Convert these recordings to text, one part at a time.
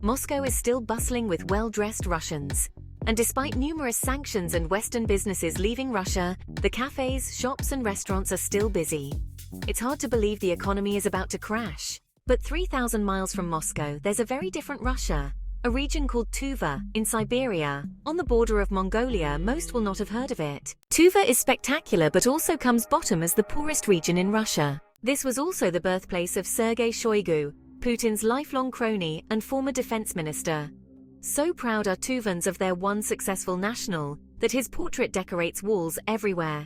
Moscow is still bustling with well-dressed Russians. And despite numerous sanctions and Western businesses leaving Russia, the cafes, shops and restaurants are still busy. It's hard to believe the economy is about to crash. But 3,000 miles from Moscow, there's a very different Russia, a region called Tuva, in Siberia, on the border of Mongolia. Most will not have heard of it. Tuva is spectacular but also comes bottom as the poorest region in Russia. This was also the birthplace of Sergei Shoigu, Putin's lifelong crony and former defense minister. So proud are Tuvans of their one successful national that his portrait decorates walls everywhere.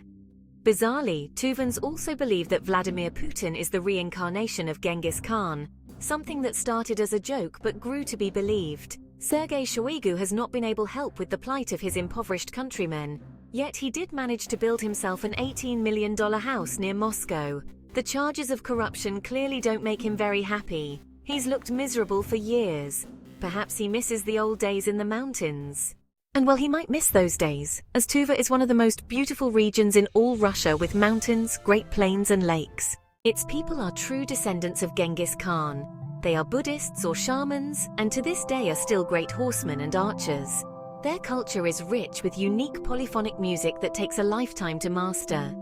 Bizarrely, Tuvans also believe that Vladimir Putin is the reincarnation of Genghis Khan, something that started as a joke but grew to be believed. Sergei Shoigu has not been able to help with the plight of his impoverished countrymen, yet he did manage to build himself an $18 million house near Moscow. The charges of corruption clearly don't make him very happy. He's looked miserable for years. Perhaps he misses the old days in the mountains. And well, he might miss those days, as Tuva is one of the most beautiful regions in all Russia with mountains, great plains and lakes. Its people are true descendants of Genghis Khan. They are Buddhists or shamans, and to this day are still great horsemen and archers. Their culture is rich with unique polyphonic music that takes a lifetime to master.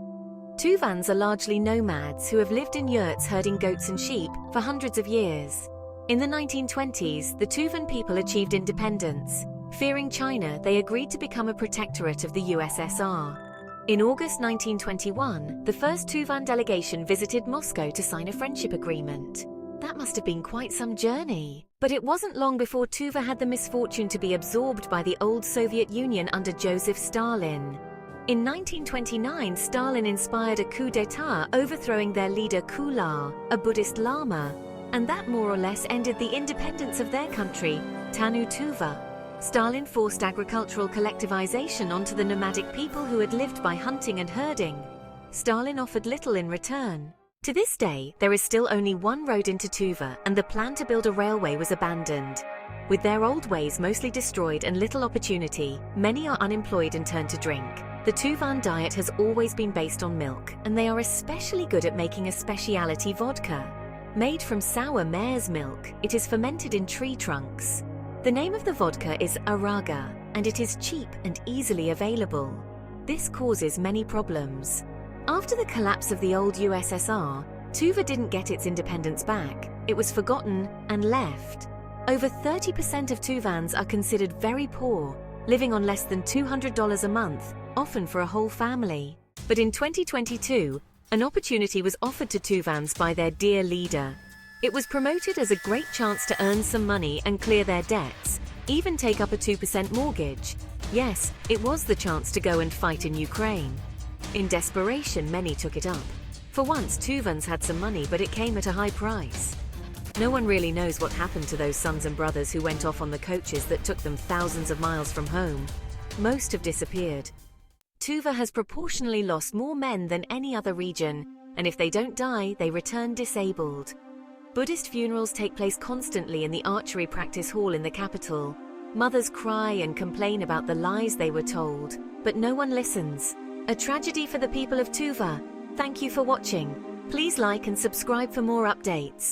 Tuvans are largely nomads who have lived in yurts herding goats and sheep for hundreds of years. In the 1920s, the Tuvan people achieved independence. Fearing China, they agreed to become a protectorate of the USSR. In August 1921, the first Tuvan delegation visited Moscow to sign a friendship agreement. That must have been quite some journey. But it wasn't long before Tuva had the misfortune to be absorbed by the old Soviet Union under Joseph Stalin. In 1929, Stalin inspired a coup d'état, overthrowing their leader Kula, a Buddhist Lama, and that more or less ended the independence of their country, Tanu Tuva. Stalin forced agricultural collectivization onto the nomadic people who had lived by hunting and herding. Stalin offered little in return. To this day, there is still only one road into Tuva, and the plan to build a railway was abandoned. With their old ways mostly destroyed and little opportunity, many are unemployed and turn to drink. The Tuvan diet has always been based on milk, and they are especially good at making a specialty vodka. Made from sour mare's milk, it is fermented in tree trunks. The name of the vodka is Araga, and it is cheap and easily available. This causes many problems. After the collapse of the old USSR, Tuva didn't get its independence back. It was forgotten and left. Over 30% of Tuvans are considered very poor, living on less than $200 a month, often for a whole family. But in 2022, an opportunity was offered to Tuvans by their dear leader. It was promoted as a great chance to earn some money and clear their debts, even take up a 2% mortgage. Yes, it was the chance to go and fight in Ukraine. In desperation, many took it up. For once, Tuvans had some money, but it came at a high price. No one really knows what happened to those sons and brothers who went off on the coaches that took them thousands of miles from home. Most have disappeared. Tuva has proportionally lost more men than any other region, and if they don't die, they return disabled. Buddhist funerals take place constantly in the archery practice hall in the capital. Mothers cry and complain about the lies they were told, but no one listens. A tragedy for the people of Tuva. Thank you for watching. Please like and subscribe for more updates.